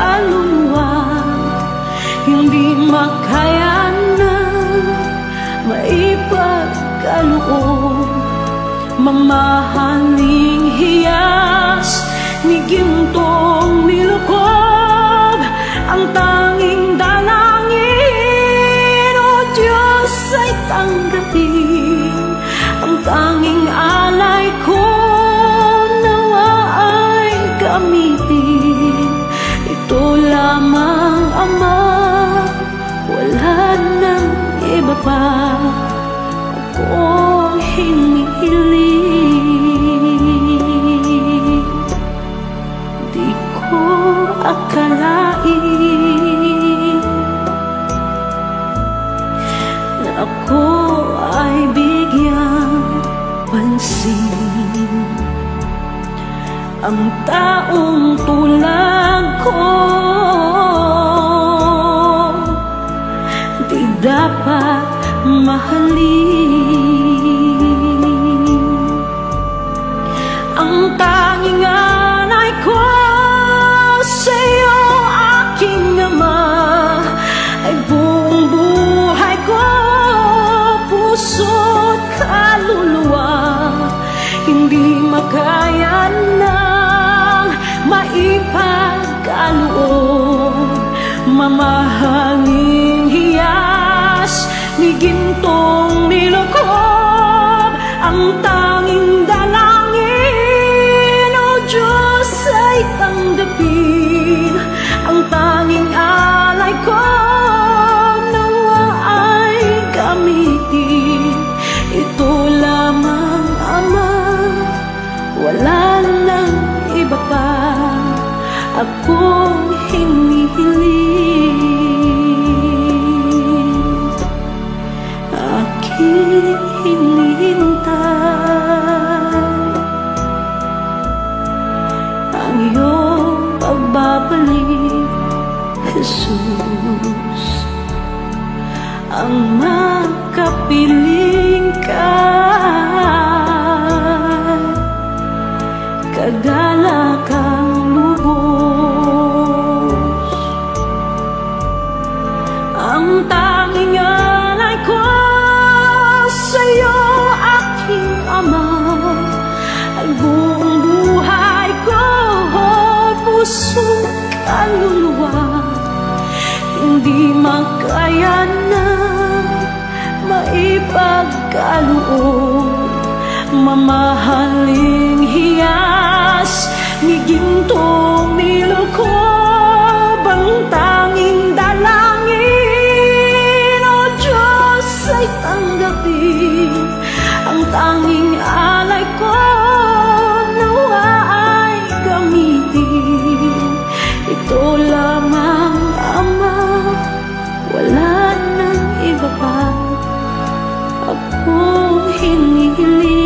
kaluluwa, hindi makaya na maipagkaloob. Mamahaling hiyas ni gintong nilukob, ang tanging dalangin, o Diyos, ay tanggapin. Ang tanging alay ko nawa ay gamitin. Ito lamang, Ama, wala nang iba pa akong hinihiling. Di ko akalain na ako ay bigyang pansin. Ang taong tulad ko di dapat mahalin. Ang tanging alay ko sa'yo, aking Ama, ay buong buhay ko, puso't kaluluwa. Hindi makaya nang maipagkaloob. Mamahaling hiyas ni gintong nilukob, ang tanging dalangin, o Diyos, ay tanggapin. Ang tanging alay ko nawa ay gamitin. Ito lamang, Ama, wala nang iba pa akong hinihiling. Aking hinihintay ang iyong pagbabalik, Jesus. Ang makapiling ka, kagalakang lubos. Ang tanging alay ko sa'yo, aking Ama, ay buong buhay ko, puso, kaluluwa. Hindi makaya na maipagkaloob. Mamahaling hiyas ni gintong nilukob, ang tanging dalangin, o Diyos, ay tanggapin. Ang tanging alay ko nawa ay gamitin. Ito lamang, Ama, wala nang iba pa akong hinihiling.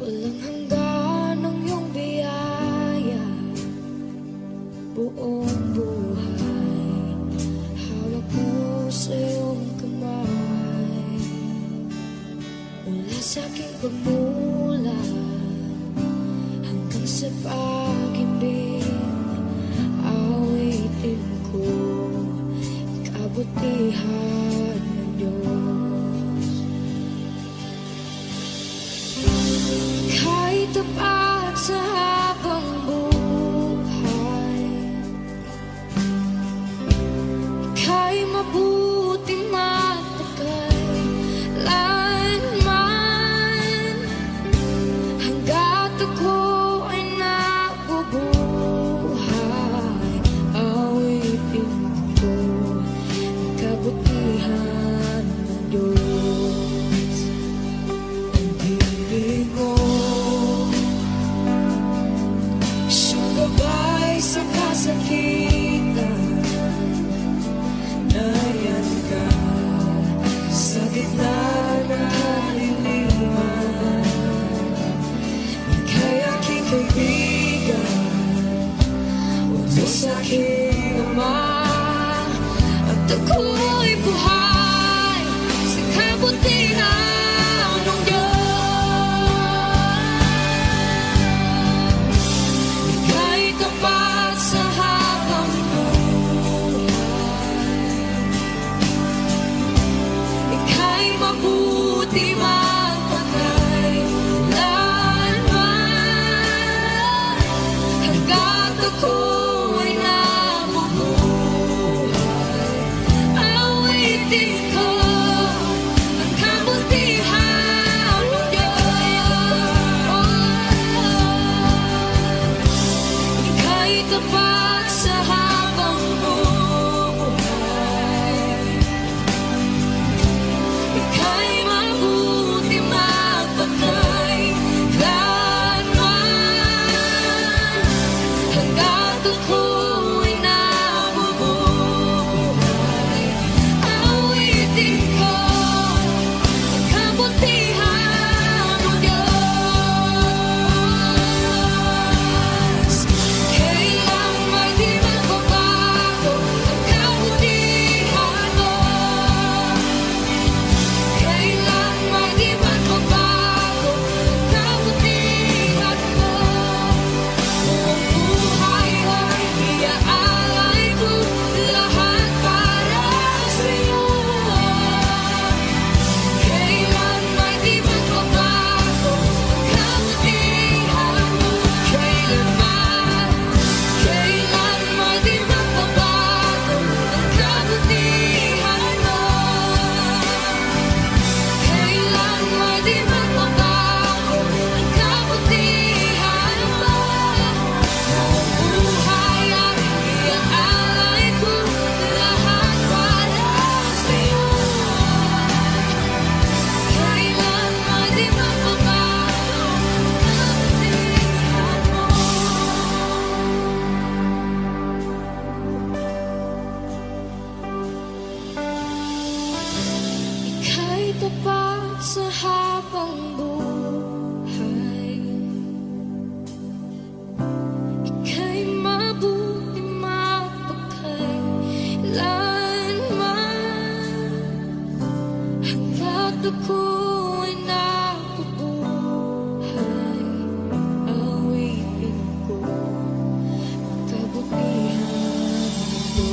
Walang hanggan ang iyong biyaya, buong buhay hawak mo sa iyong kamay. Mula sa aking pagmulat hanggang sa pag-ibig, awitin ko kabutihan ng Diyos. Kahit tapat sa habang buhay, ika'y mabuting matagal lanman. Hanggat ako ay nabubuhay, awitin ko ang kabutihan ng Diyos. Ang ibig mo tapat sa habang buhay. Ika'y mabuti mapagkailanman, hanggat ako'y nabubuhay. Awitin ko ang kabutihan mo.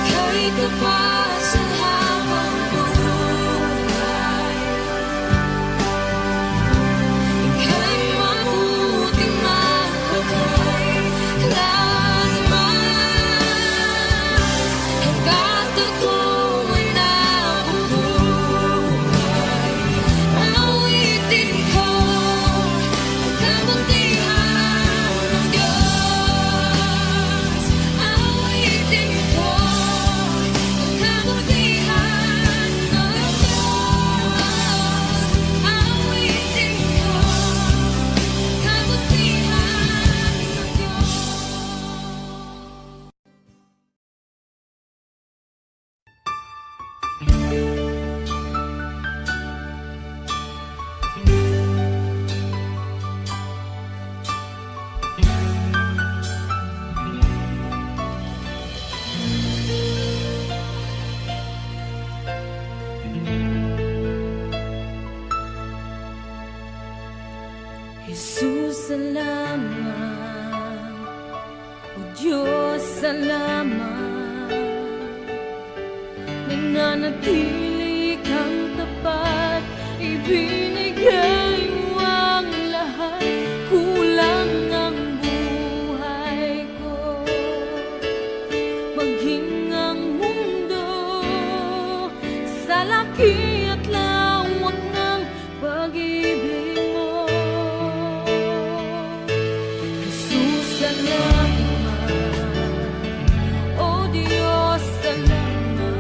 Ika'y tapat sa habang buhay. Ika'y mabuti mapagkailanman, hanggat ako'y nabubuhay. Awitin ko ang kabutihan ng Diyos. Awitin ko ang kabutihan ng Diyos. Awitin ko ang kabutihan ng Diyos. Jesus, salamat. O Diyos, salamat. Nananatili kang tapat, ibinigay mo ang lahat. Kulang ang buhay ko, maging ang mundo sa laki at lawak ng pag-ibig mo. Jesus, salamat. O Diyos, salamat.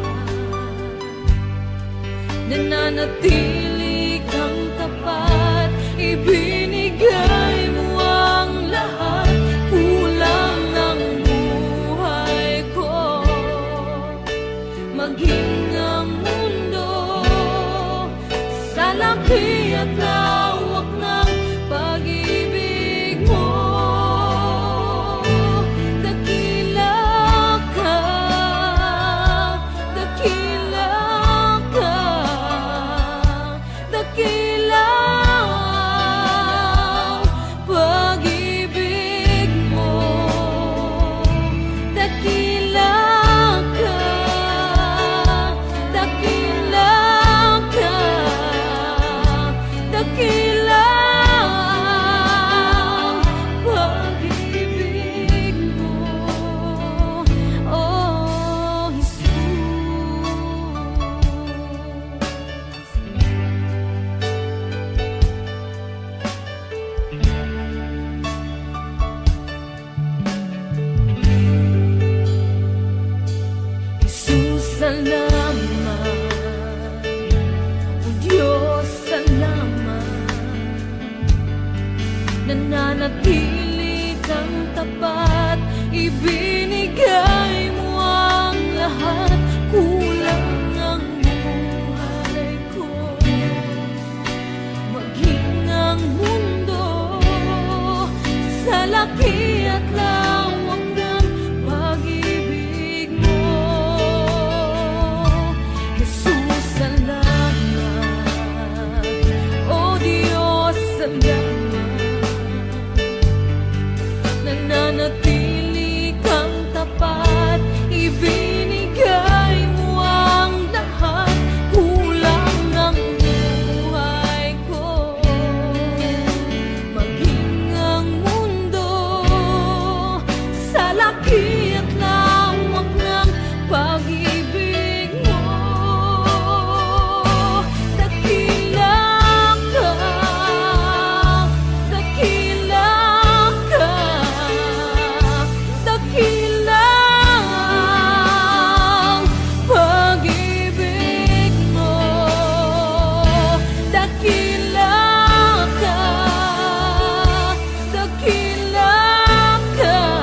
Nananatili kang tapat, ibinigay mo ang lahat. Kulang ang buhay ko, maging ang mundo sa laki at lawak ng pag-ibig mo. Dakila ka, dakila ka, dakila ang pag-ibig mo. Dakila ka, dakila ka, dakila ang pag-ibig mo. Oh, Jesus. Jesus, salamat. O Diyos, salamat. Nananatili kang tapat, ibinigay mo ang lahat. Kulang ang buhay ko, maging ang mundo sa laki at lawak ng pag-ibig mo. Jesus, salamat. O Diyos, salamat. Nananatili kang tapat, ibinigay mo ang lahat. Kulang ang buhay ko, maging ang mundo sa laki at lawak ng pag-ibig mo. Dakila ka, dakila ka, dakila ang pag-ibig mo. Dakila ka, dakila ka,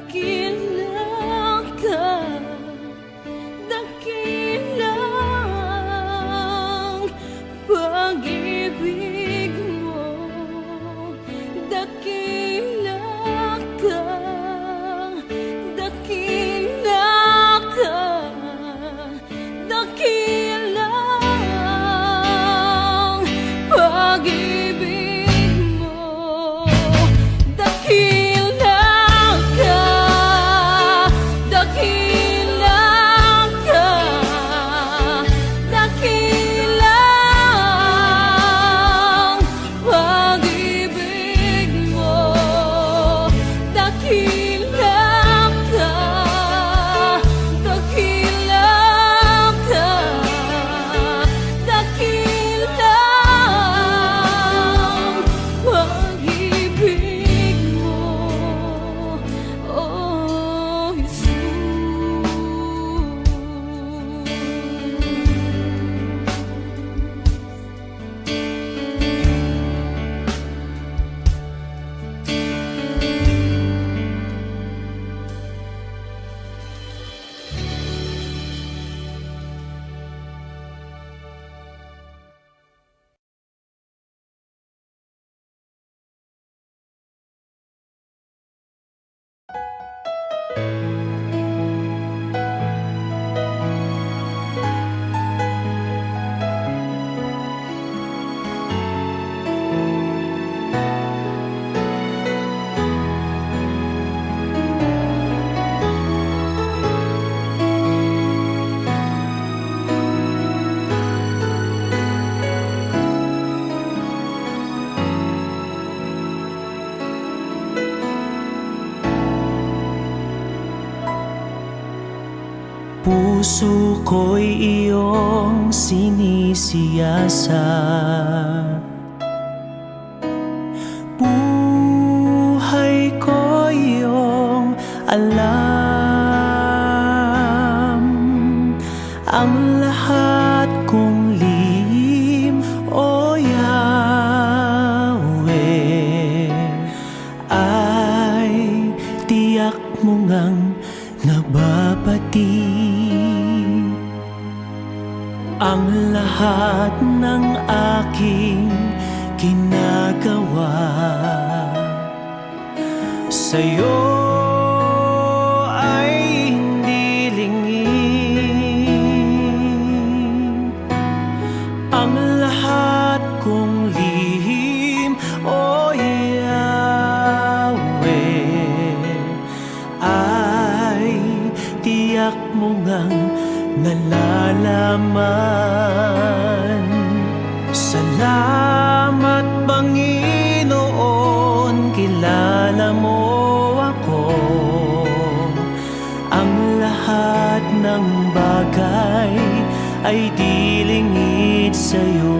dakila ka, dakilang pag-ibig mo, dakila ka, dakila ka, dakilang pag-ibig mo, dakila ka, dakila ka, dakilang pag-ibig mo, dakila ka, dakila ka, dakilang pag-ibig mo, oh Jesus. Puso ko'y iyong sinisiyasat, buhay ko iyong alam, ang lahat kong lihim, o Yahweh, ay tiyak mo ngang nababati. Ang lahat ng aking ginagawa sa'yo ay hindi lingid. Ang lahat kong lihim, o Yahweh, ay tiyak mo ngang nalalaman. Salamat Panginoon, kilala mo ako. Ang lahat ng bagay ay di lingid sa'yo.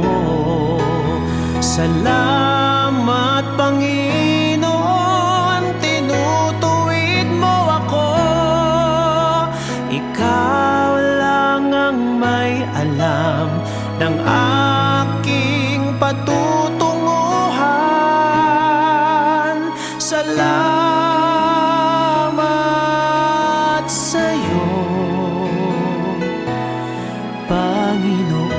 Salamat Panginoon, tinutuwid mo ako. Ikaw lang ang may alam ng aking patutunguhan. Salamat sa'yo, Panginoon.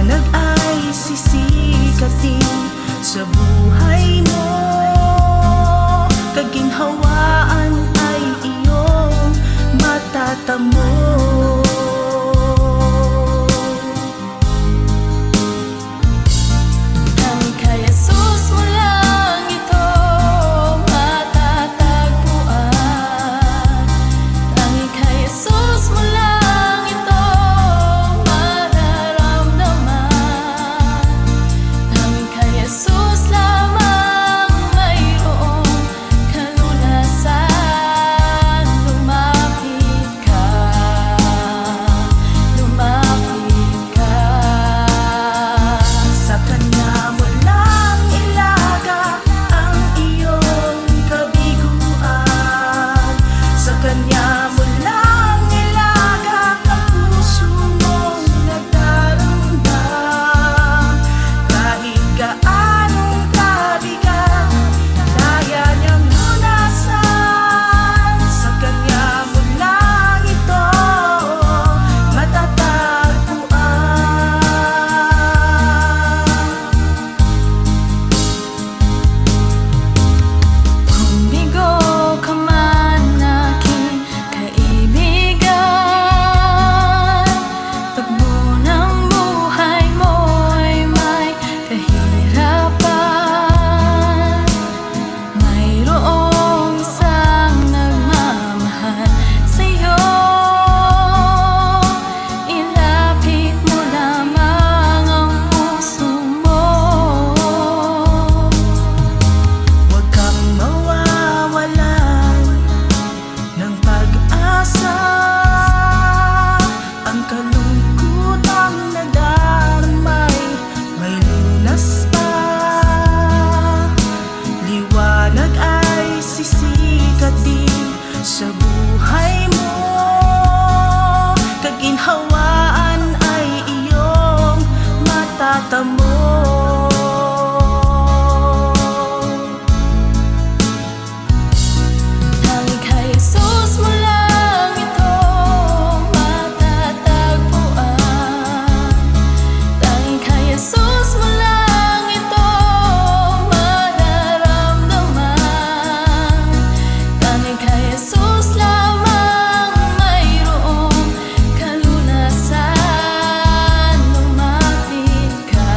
liwanag ay sisikatin sa buhay mo. Kaginhawaan ay iyong matatamo. Tanging kay Jesus mo lang ito matatagpuan. Tanging kay Jesus mo lang ito mararamdaman. Tanging kay Jesus lamang mayroong kalunasan. Lumapit ka, lumapit ka. Sa Kanya mo lang ilaga ang iyong kabiguan. Sa Kanya mo lang ilaga ang puso mong nagdaramdam. Kahit gaanong kabigat, kaya niyang lunasan. Sa Kanya mo lang ito matatagpuan. Kung bigo ka man aking kaibigan, tagbo ng buhay mo'y may kahirapan. Mayroong isang nagmamahal sa'yo. Ilapit mo lamang ang puso mo. Huwag kang mawawalan ng pag-asa. Ang kalungkutang nadarmay may lunas pa. Liwanag ay sisikat din sa buhay mo. Kaginhawaan ay iyong matatamo. Tanging kay Jesus mo lang ito matatagpuan. Tanging kay Jesus mo lang ito mararamdaman. Tanging kay Jesus lamang mayroong kalunasan. Lumapit ka,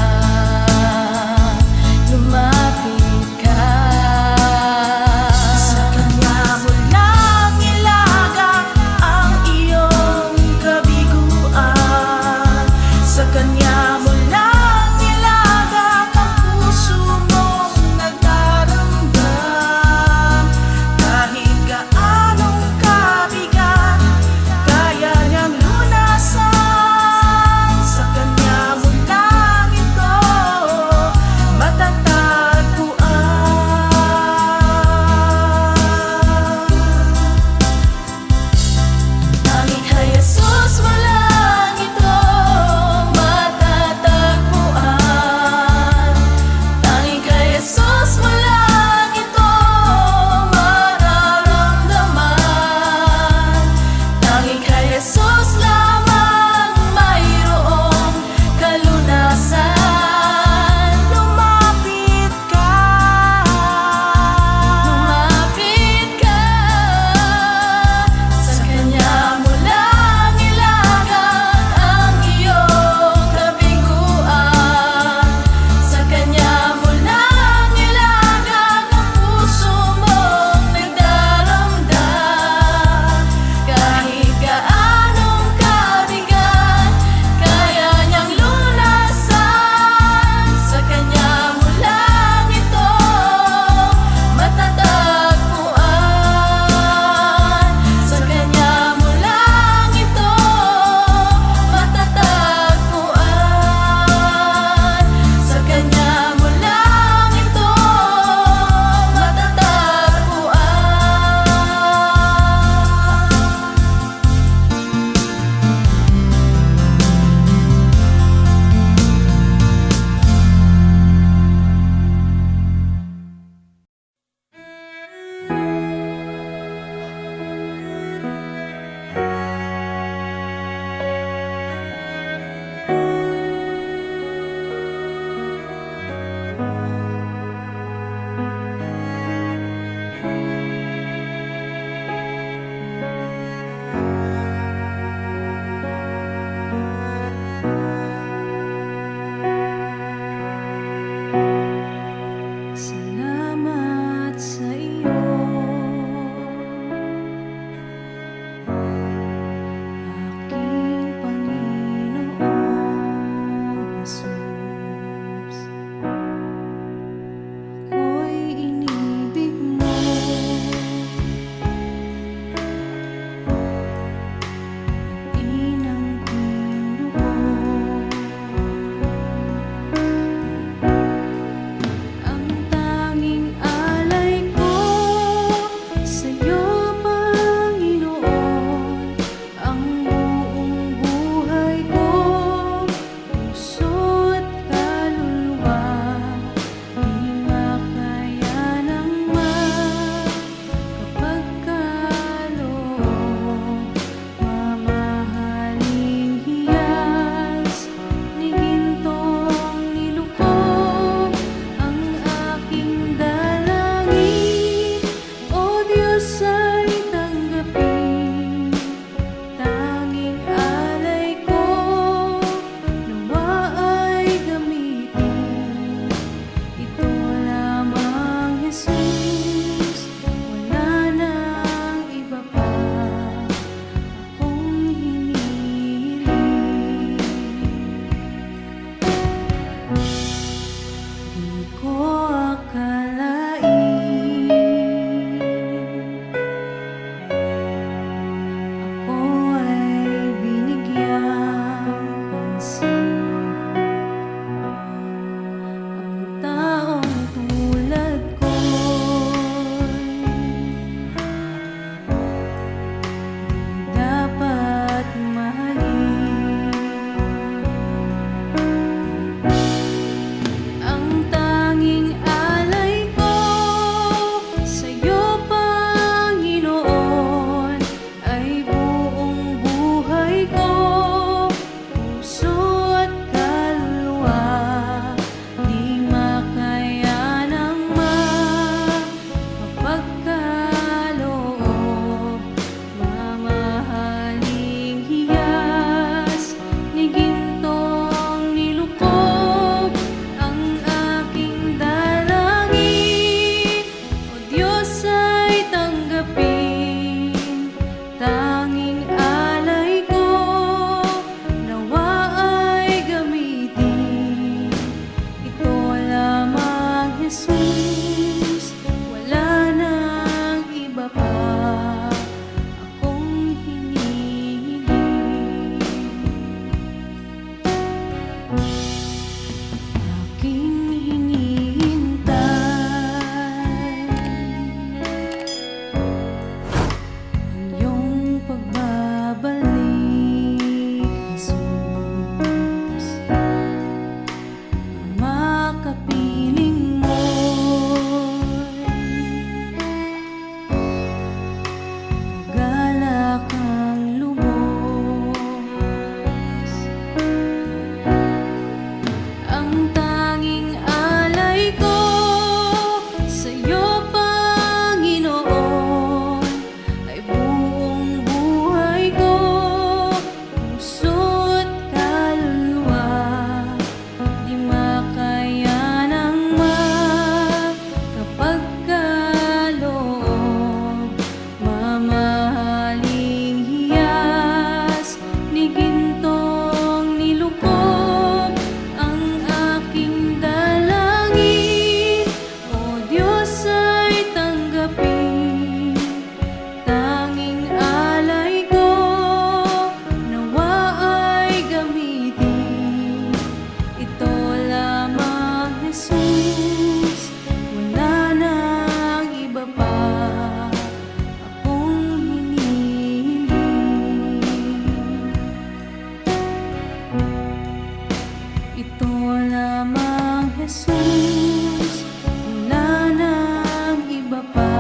Ito lamang Jesus, wala nang iba pa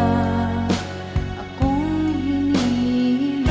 akong hinihiling.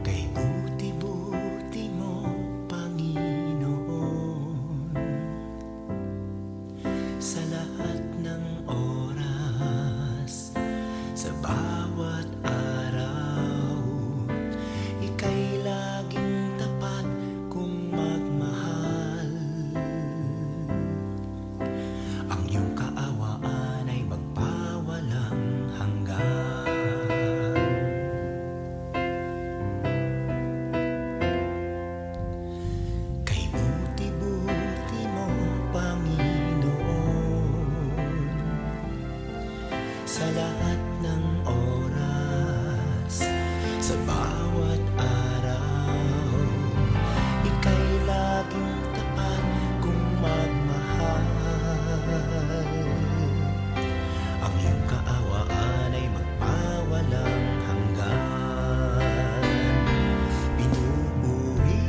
Kay buti-buti mo, Panginoon, sa lahat ng oras, sa bawat araw, ika'y laging tapat kung magmahal. Ang iyong kaawaan ay magpawalang hanggan. Kay buti-buti mo, Panginoon, sa lahat ng oras, sa bawat araw, ika'y laging tapat kung magmahal. Ang iyong kaawaan ay magpawalang hanggan. Pinupuri,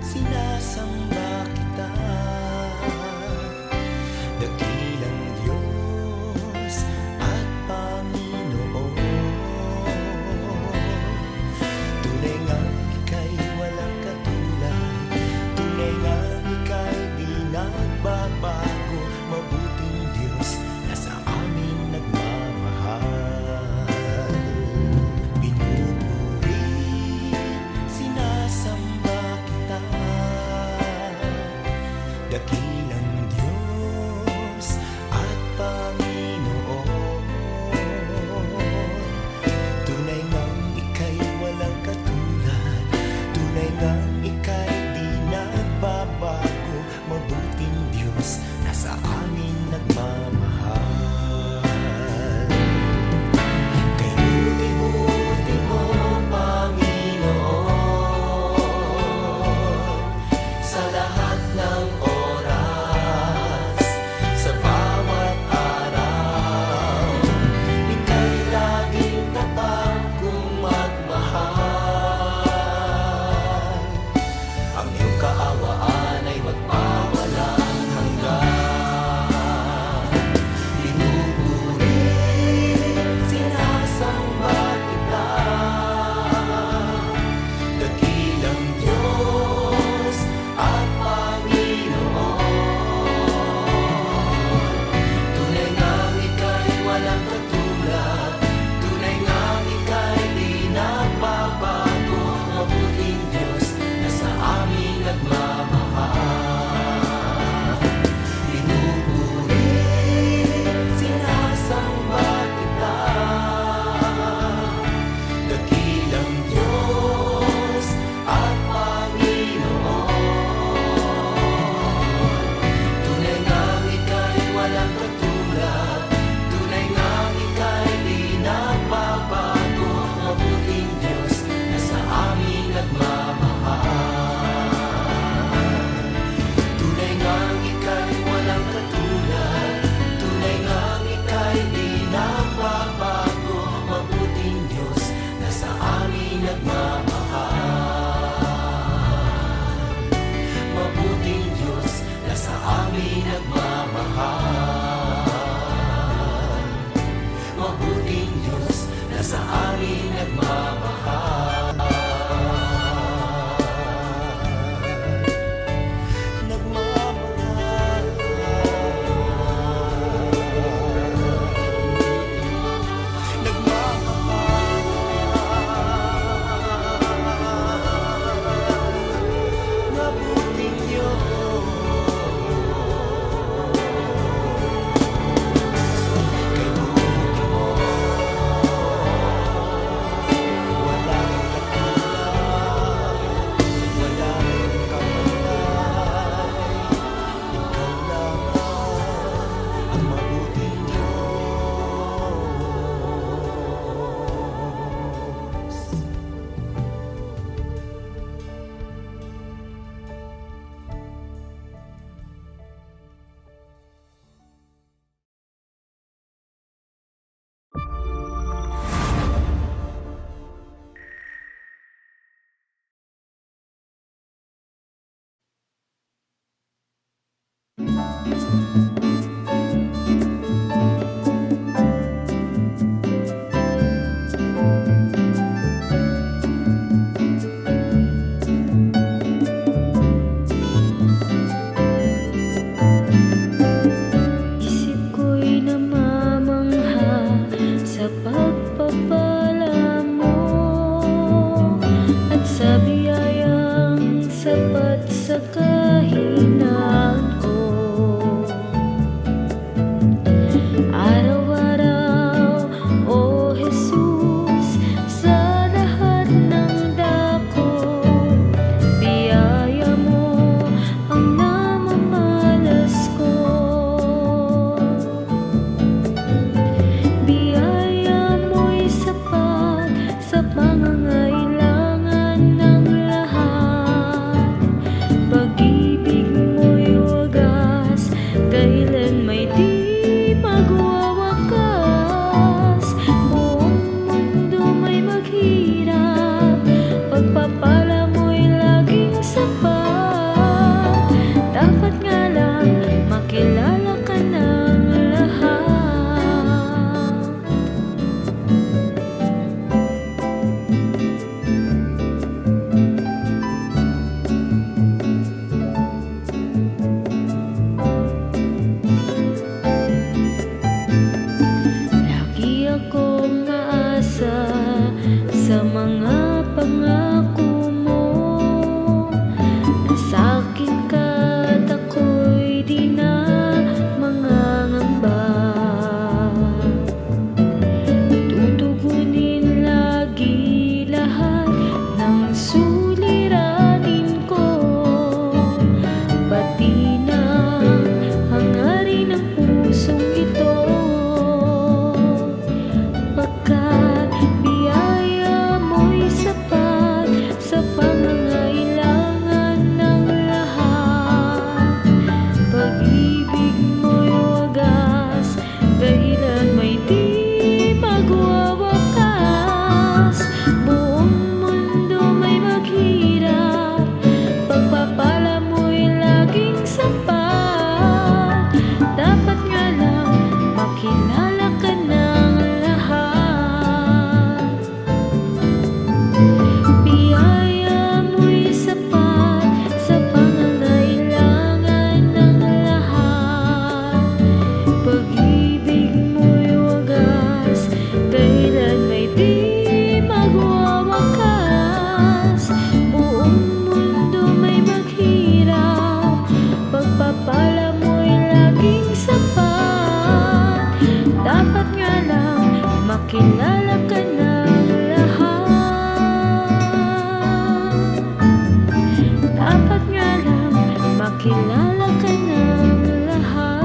sinasamba kita, dakilang Diyos at Panginoon. Tunay ngang ika'y walang katulad, tunay ngang ika'y di nagbabago, mabuting Diyos na sa amin nagmamahal. Pinupuri, sinasamba kita, dakilang Diyos at Panginoon. Tunay ngang ika'y walang katulad, tunay ngang ika'y di nagbabago, mabuting Diyos na sa amin nagmamahal. Kay buti-buti mo, Panginoon, sa lahat ng oras, sa bawat araw, ika'y laging tapat kung magmahal. Ang iyong kaawaan ay magpawalang hanggan. Pinupuri, sinasamba kita, dakilang Diyos at Panginoon. Tunay ngang ika'y walang katulad, tunay ngang ika'y di nagbabago, mabuting Diyos na sa amin nagmamahal. Pinupuri, sinasamba kita, dakilang Diyos at Panginoon. Tunay ngang ika'y walang katulad, tunay ngang ika'y di nagbabago, mabuting Diyos na sa amin nagmamahal. Tunay ngang ika'y walang katulad, tunay ngang ika'y di nagbabago, mabuting Diyos na sa amin nagmamahal. Mabuting Diyos na sa amin nagmamahal. Mabuting Diyos na sa amin nagmamahal. Nagmamahal. Nagmamahal. Isip ko'y namamangha sa pagpapala mo at sa biyayang sapat sa kahinaan ko. Araw-araw, O Jesus, sa lahat ng dako, biyaya mo ang namamalas ko. Biyaya mo'y sapat sa pangangailangan ng lahat. Pag-ibig mo'y wagas, kailan may di magwawakas. Buong mundo may maghirap, pagpapala mo'y laging sapat. Dapat nga lang makilala ka ng lahat. Lagi akong aasa sa mga pangako mo, na sa'kin ka't ako'y di na mangangamba. Tutugunin lagi lahat ng suliranin ko, pati na hangarin ng pusong ito. Pagkat biyaya mo'y sapat sa pangangailangan ng lahat. Pag-ibig mo'y wagas, dahilan may di magwawakas. Buong mundo may maghirap, pagpapala mo'y laging sapat. Dapat nga lang makilala ka ng lahat. Biyaya mo'y sapat sa pangangailangan ng lahat. Pag-ibig mo'y wagas, dahilan may di magwawakas. Buong mundo may maghirap, pagpapala mo'y laging sapat. Dapat nga lang makilala ka ng lahat. Dapat nga lang makilala ka ng lahat.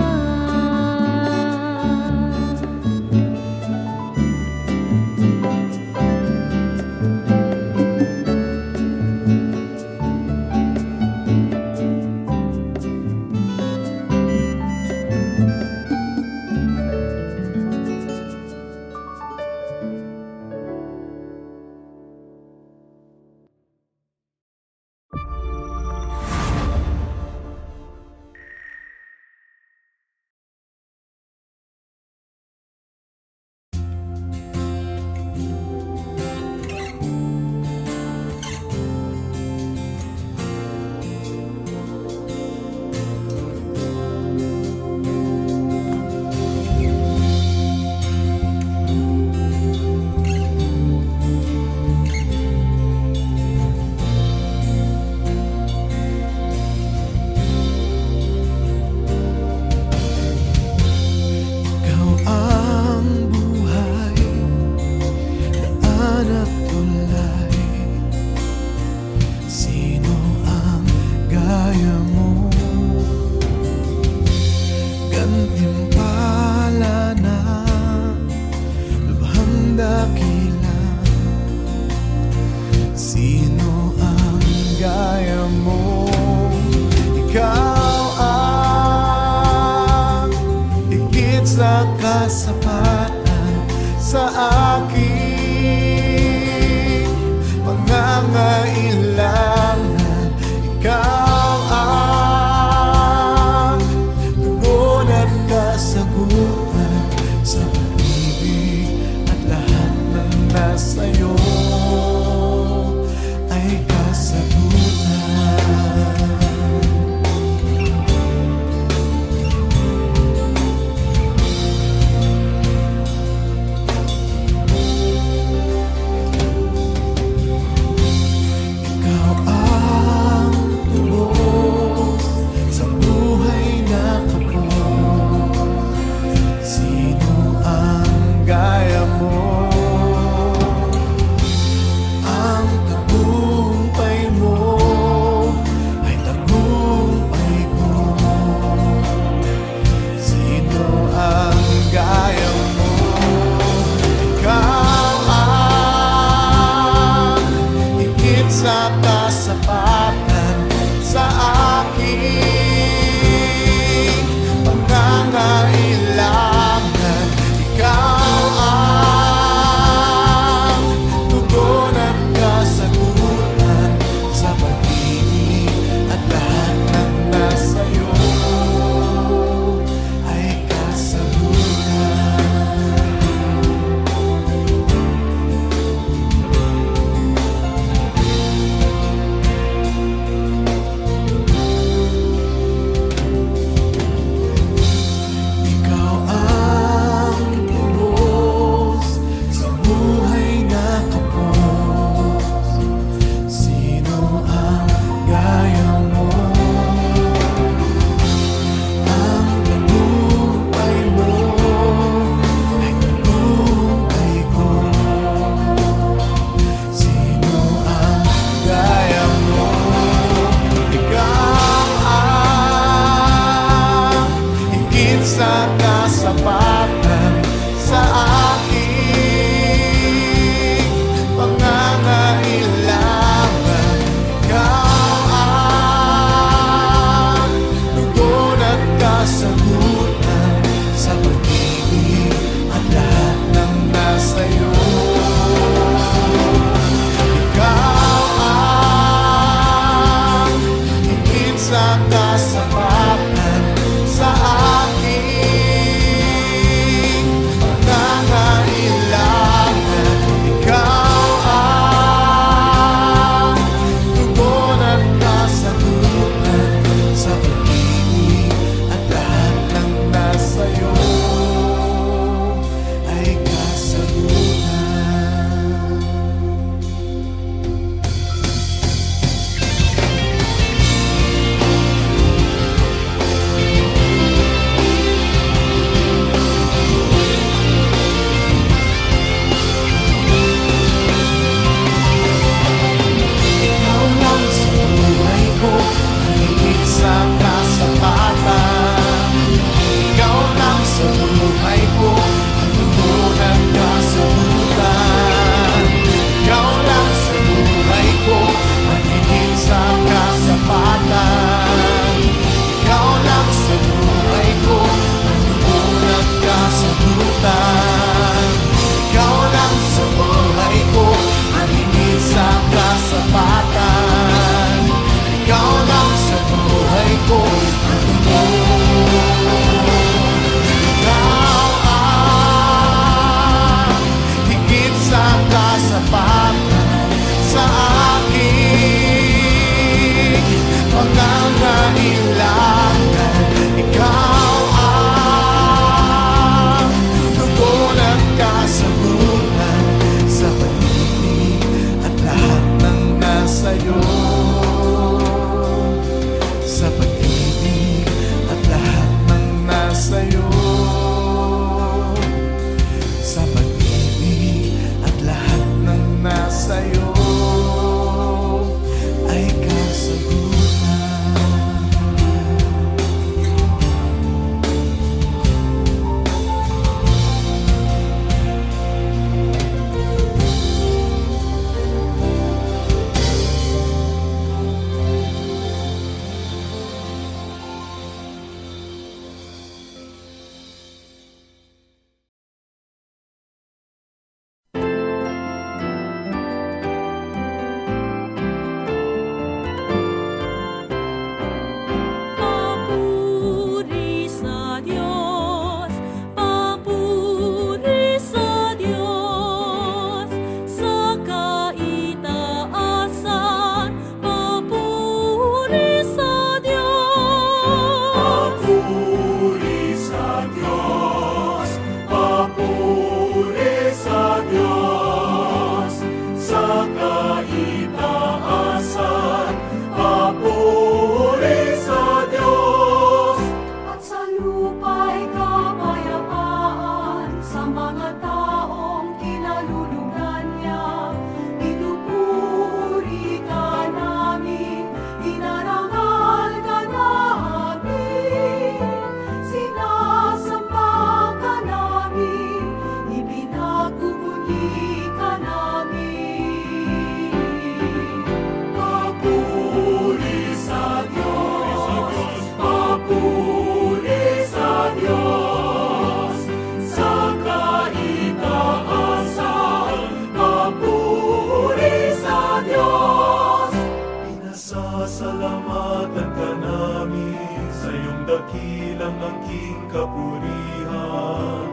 sa kasapatan sa akin. dakilang aking kapurihan,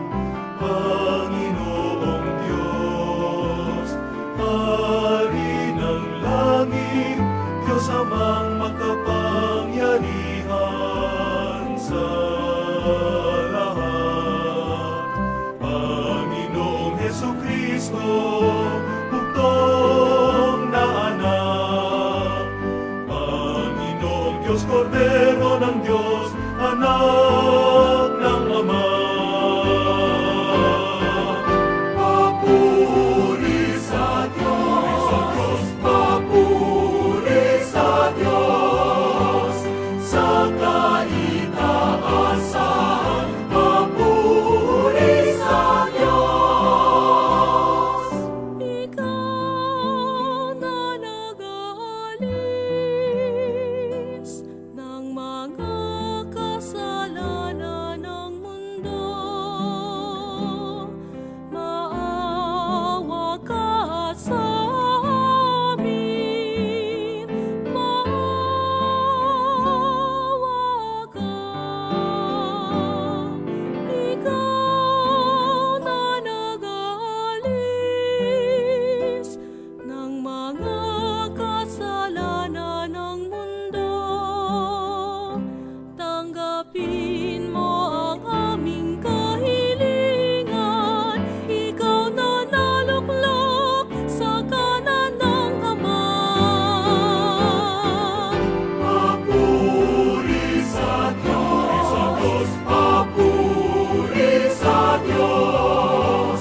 Panginoong Diyos, Hari ng langit, Diyos amang makapangyarihan sa lahat. Panginoong Hesukristo, bugtong na anak, Panginoong Diyos, Kordero ng Diyos, anak ng Ama. Papuri sa Diyos, papuri sa Diyos, sa kaitaasan, papuri sa Diyos. Ikaw na nag-aalis ng mga kasalanan ng mundo, maawa ka sa amin, maawa ka. Ikaw na nag-aalis ng mga kasalanan ng mundo, tanggapin mo ang aming kahilingan. Ikaw na naluklok sa kanan ng Ama. Papuri sa Diyos, papuri sa Diyos,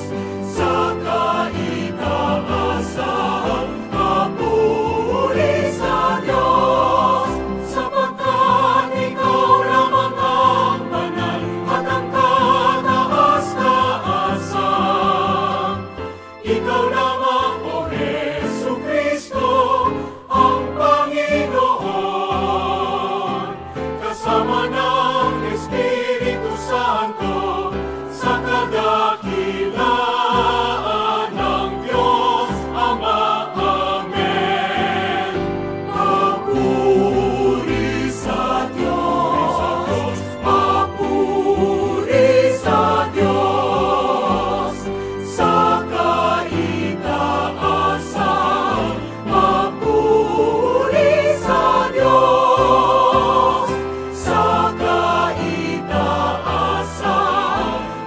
sa kaitaasan, papuri sa Diyos, sapagkat ikaw lamang ang banal at ang kataas-taasan. Ikaw lamang, O Hesukristo, ang Panginoon, kasama ng Espiritu Santo, sa kadakilaan ng Diyos Ama. Amen. Papuri sa Diyos, papuri sa Diyos, sa kaitaasan, papuri sa Diyos, sa kaitaasan,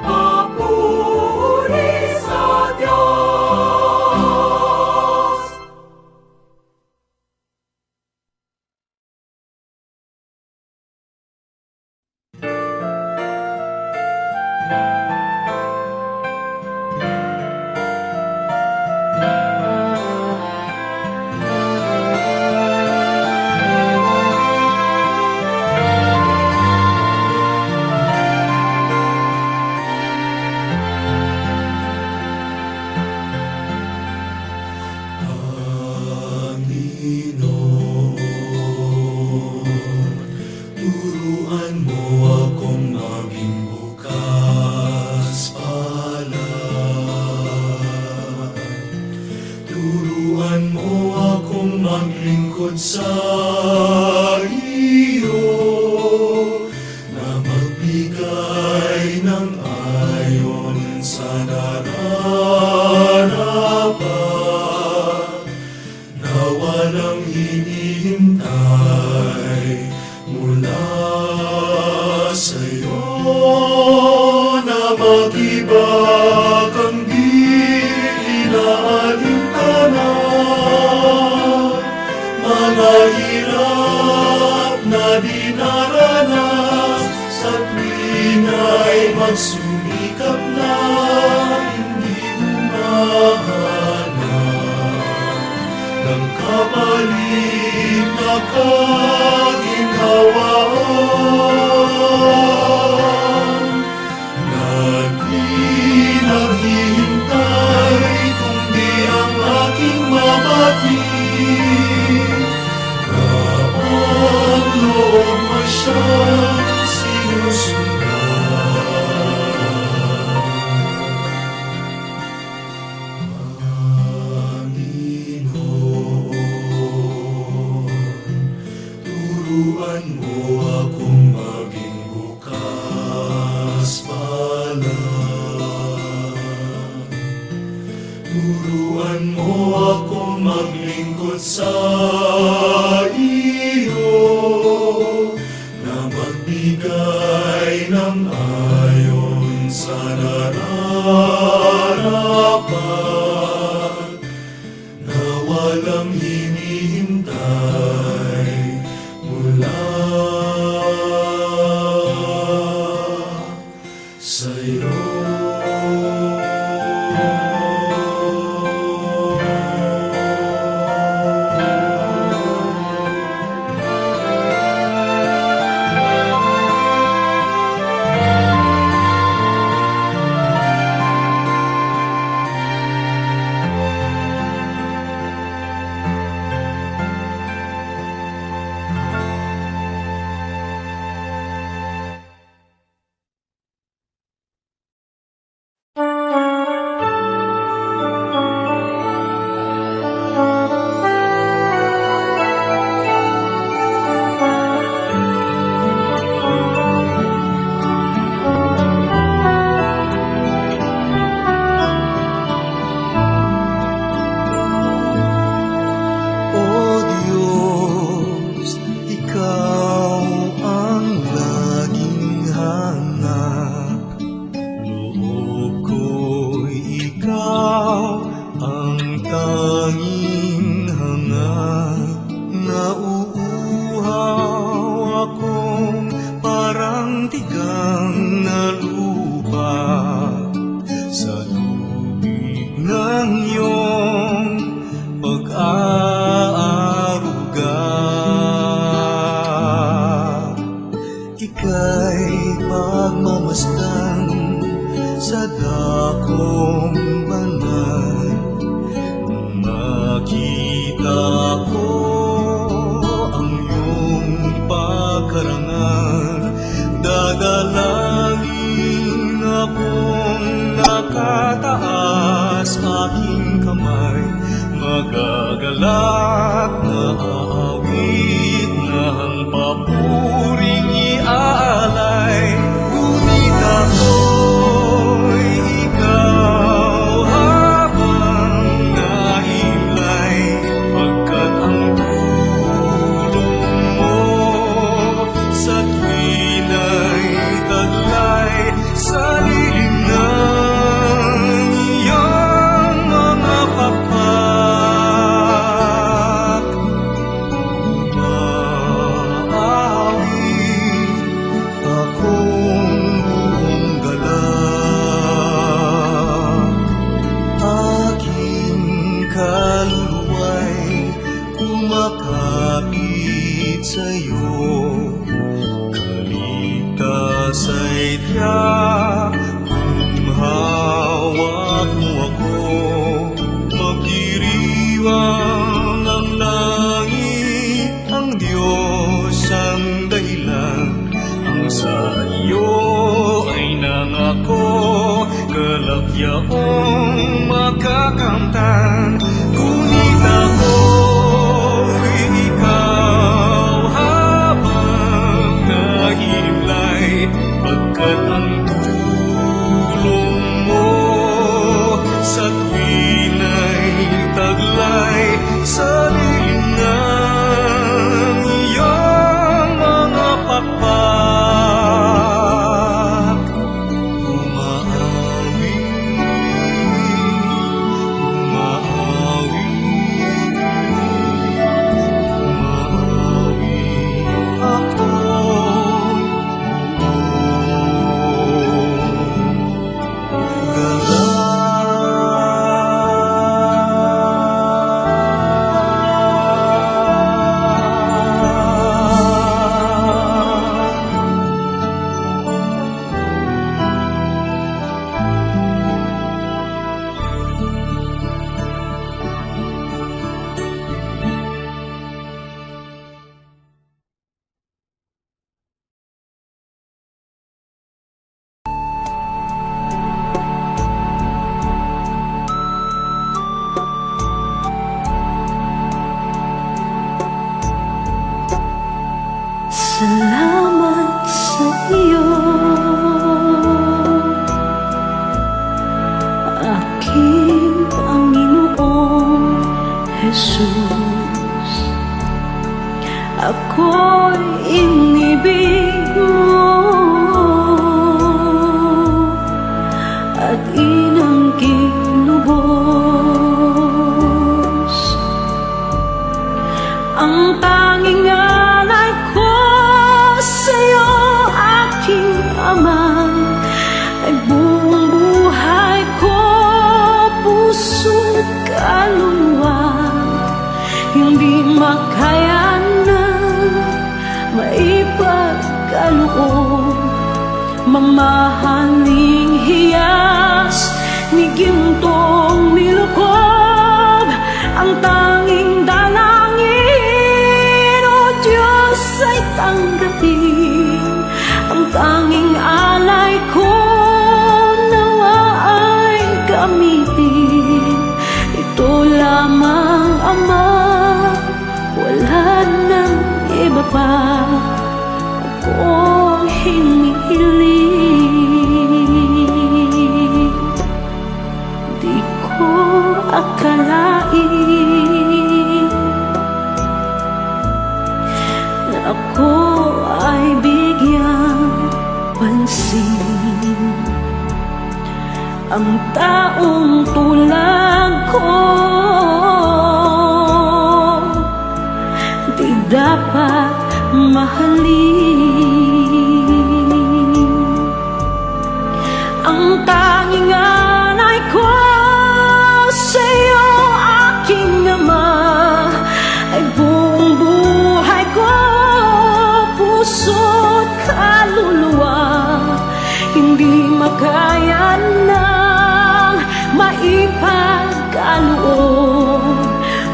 papuri sa Diyos. Turuan mo akong maging bukas palad. Turuan mo akong maglingkod sa iyo, na magbigay ng ayon sa nararapat, na walang hinihintay mula sa'yo, na mag-ibag ang di inaalintanan, mga hirap na dinaranas, sa tuwing ay magsumikap na hindi humahanap ng kapalit na kaginhawaan, na di naghihintay kundi ang aking mabatid, na ang loob mo siyang sinusundan. Panginoon, turuan mo akong maging Turuan mo ako maglingkod sa iyo, na magbigay ng ayon sa nararapat, na walang hinihintay mula sa'yo. O Diyos, Ikaw ang laging hanap. Loob ko'y Ikaw ang tanging hanap. Nauuhaw akong parang tigang na lupa sa tubig ng iyong pag-aaruga. Ika'y pagmamasdan sa dakong banal. Nung makita ko ang iyong pagkarangal, dadalangin akong nakataas aking kamay, magagalak na aawit na ang papuring iaalay. Ngunit ako'y ikaw habang nahimlay, pagkat ang tulong mo sa tuwina'y taglay sa lilim ng iyong mga pakpak. Umaawit akong buong galak, aking kaluluwa'y kumakapit sa'yo. Kaligtas ay tiyak kung hawak mo ako, magdiriwang ang langit, ang Diyos ang dahilan. Ang sa iyo ay nangako, kalagyaong makakamtan. Ngunit ako'y ikaw habang nahimlay, pagkat ang tulong mo sa tuwina'y taglay sa lilim ng iyong mga pakpak. Umaawit Jesus. Ako'y inibig mo at inangkin lubos. Ang tanging alay ko sa'yo, aking Ama, ay buong buhay ko, puso't kaluluwa. Hindi makaya na maipagkaloob, mamahaling hiyas ni gintong nilukob. Ang tanging dalangin, O Diyos, ay tanggapin. Ang tanging alay ko, nawa ay gamitin. Ito lamang, Ama, wala nang iba pa akong hinihiling. Di ko akalain na ako ay bigyang pansin. Ang taong tulad ko di dapat mahalin. Ang tanging alay ko sa'yo, aking Ama, ay buong buhay ko, puso't kaluluwa. Hindi makaya nang maipagkaloob,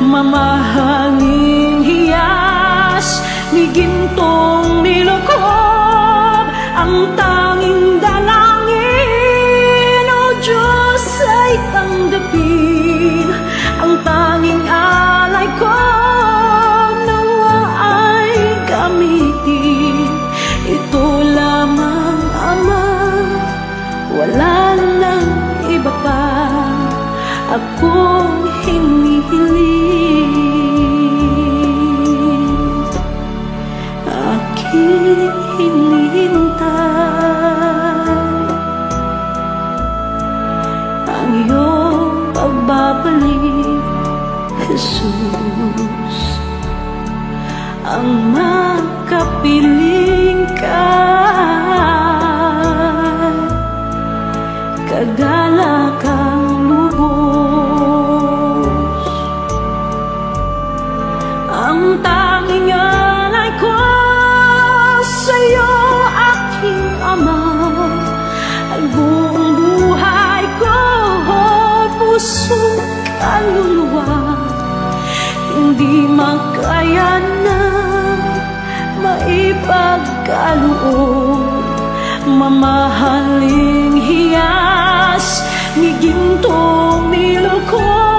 mamahaling hiyas ni gintong nilukob. Ang tanging dalangin, O Diyos, ay tanggapin. Ang tanging alay ko, nawa ay gamitin. Ito lamang, Ama, wala nang iba pa akong hinihiling. Aking hinihintay ang iyong pagbabalik, Jesus. Ang makapiling ka, kagalakang lubos. Ang tanging alay ko sa'yo, aking Ama, ay buong buhay ko, puso't kaluluwa. Hindi makaya na maipagkaloob, mamahaling hiyas ni gintong nilukob.